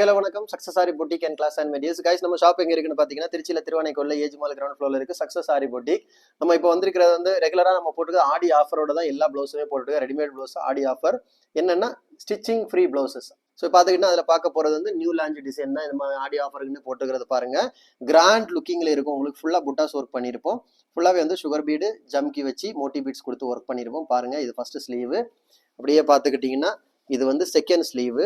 Hello வணக்கம். Success sari boutique and glass and மெடியஸ் கைஸ். நம்ம ஷாப் எங்க இருக்குன்னு பாத்தீங்கன்னா திருச்சியில திருவானைக்கோல்ல ஏஜ் மால் கிரவுண்ட் ஃப்ளோர்ல இருக்கு சக்சஸ் சாரி பொட்டிக். நம்ம இப்போ வந்திருக்கிறது வந்து ரெகுலரா நம்ம போட்டுக்க ஆடி ஆஃபரோட தான் எல்லா பிளவுஸுமே போட்டுருக்க ரெடிமேட் பிளவுஸ் ஆடி ஆஃபர். என்னன்னா ஸ்டிச்சிங் ஃப்ரீ பிளவுசஸ். ஸோ பார்த்துக்கிட்டா அதில் பார்க்க போகிறது வந்து நியூ லான்ச் டிசைன் தான். இந்த மாதிரி ஆடி ஆஃபருக்குன்னு போட்டுக்கிறது பாருங்க. கிராண்ட் லுக்கிங்ல இருக்கும். உங்களுக்கு ஃபுல்லாக புட்டாஸ் ஒர்க் பண்ணியிருப்போம். ஃபுல்லாகவே வந்து சுகர் பீடு ஜம்கி வச்சு மோட்டி பீட்ஸ் கொடுத்து ஒர்க் பண்ணியிருப்போம் பாருங்க. இது ஃபர்ஸ்ட் ஸ்லீவு. அப்படியே பார்த்துக்கிட்டிங்கன்னா இது வந்து செகண்ட் ஸ்லீவு.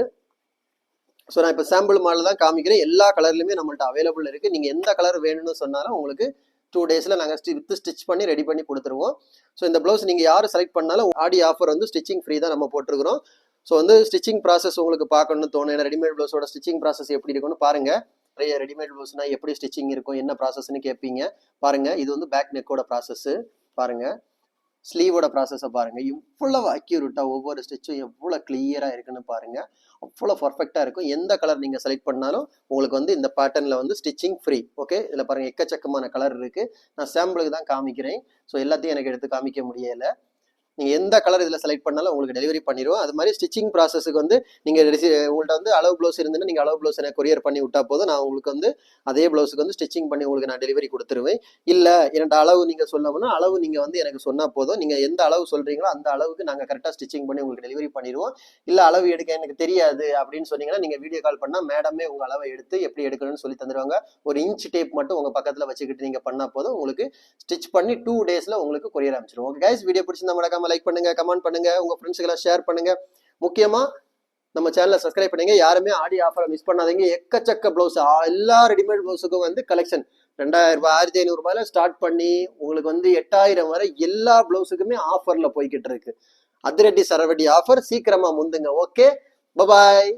ஸோ நான் இப்போ சாம்பிள் மாடல் தான் காமிக்கிறேன். எல்லா கலர்லையுமே நம்மள்ட்ட அவைலபிள் இருக்குது. நீங்கள் எந்த கலர் வேணும்னு சொன்னாலும் உங்களுக்கு 2 டேஸில் நாங்கள் ஸ்டிச் பண்ணி ரெடி பண்ணி கொடுத்துருவோம். ஸோ இந்த ப்ளவுஸ் நீங்கள் யார் செலக்ட் பண்ணாலும் ஆடி ஆஃபர் வந்து ஸ்டிச்சிங் ஃப்ரீ தான் நம்ம போட்டிருக்கிறோம். ஸோ வந்து ஸ்டிச்சிங் ப்ராசஸ் உங்களுக்கு பார்க்கணும்னு தோணும். ஏன்னா ரெடிமேட் ப்ளவுஸோட ஸ்டிச்சிங் ப்ராசஸ் எப்படி இருக்குன்னு பாருங்கள். நிறைய ரெடிமேட் ப்ளவுஸ்னால் எப்படி ஸ்டிச்சிங் இருக்கும், என்ன ப்ராசஸ்ன்னு கேட்பீங்க. பாருங்கள், இது வந்து பேக் நெக்கோட ப்ராசஸ்ஸு பாருங்கள். ஸ்லீவோட ப்ராசஸை பாருங்கள். இவ்வளவு அக்யூரேட்டாக ஒவ்வொரு ஸ்டிச்சும் எவ்வளோ கிளியராக இருக்குன்னு பாருங்கள். அவ்வளோ பர்ஃபெக்டாக இருக்கும். எந்த கலர் நீங்கள் செலக்ட் பண்ணாலும் உங்களுக்கு வந்து இந்த பேட்டர்னில் வந்து ஸ்டிச்சிங் ஃப்ரீ. ஓகே, இதில் பாருங்கள் எக்கச்சக்கமான கலர் இருக்குது. நான் சாம்பிளுக்கு தான் காமிக்கிறேன். ஸோ எல்லாத்தையும் எனக்கு எடுத்து காமிக்க முடியலை. நீங்கள் எந்த கலர் இதில் செலக்ட் பண்ணாலும் உங்களுக்கு டெலிவரி பண்ணிடுவோம். அது மாதிரி ஸ்டிச்சிங் ப்ராசஸுக்கு வந்து நீங்கள் உங்கள்கிட்ட வந்து அளவு ப்ளவுஸ் இருந்துன்னா நீங்கள் அளவு ப்ளவுஸ் எனக்கு கொரியர் பண்ணி விட்டா போதும். நான் உங்களுக்கு வந்து அதே ப்ளவுஸுக்கு வந்து ஸ்டிச்சிங் பண்ணி உங்களுக்கு நான் டெலிவரி கொடுத்துருவேன். இல்லை என்னோட அளவு நீங்கள் சொல்லணும்னா அளவு நீங்கள் வந்து எனக்கு சொன்னால் போதும். நீங்கள் எந்த அளவு சொல்கிறீங்களோ அந்த அளவுக்கு நாங்கள் கரெக்டாக ஸ்டிச்சிங் பண்ணி உங்களுக்கு டெலிவரி பண்ணிடுவோம். இல்லை அளவு எடுக்க எனக்கு தெரியாது அப்படின்னு சொன்னீங்கன்னா நீங்கள் வீடியோ கால் பண்ணால் மேடமே உங்கள் அளவை எடுத்து எப்படி எடுக்கணும்னு சொல்லி தந்துடுவாங்க. ஒரு இன்ச் டேப் மட்டும் உங்கள் பக்கத்தில் வச்சுக்கிட்டு நீங்கள் பண்ணால் போதும். உங்களுக்கு ஸ்டிச் பண்ணி 2 டேஸில் உங்களுக்கு கொரியர் அமைச்சிடுவோம். ஓகே கைஸ், வீடியோ பிடிச்சிருந்தா மறக்காம லைக் பண்ணுங்க, கமெண்ட் பண்ணுங்க, உங்க ஃப்ரெண்ட்ஸ்க்கெல்லாம் ஷேர் பண்ணுங்க. முக்கியமா நம்ம சேனலை சப்ஸ்கிரைப் பண்ணுங்க. யாருமே ஆடி ஆஃபரை மிஸ் பண்ணாதீங்க. எக்கச்சக்க பிளவுஸ் எல்லா ரெடிமேட் பிளவுஸுக்கும் வந்து கலெக்ஷன் 2000 ரூபாய் 1500 ரூபாயில ஸ்டார்ட் பண்ணி உங்களுக்கு வந்து 8000 வரை எல்லா பிளவுஸுக்குமே ஆஃபர்ல போய்கிட்டு இருக்கு. அதிரடி சரவடி ஆஃபர். சீக்கிரமா முந்துங்க. Okay, bye bye.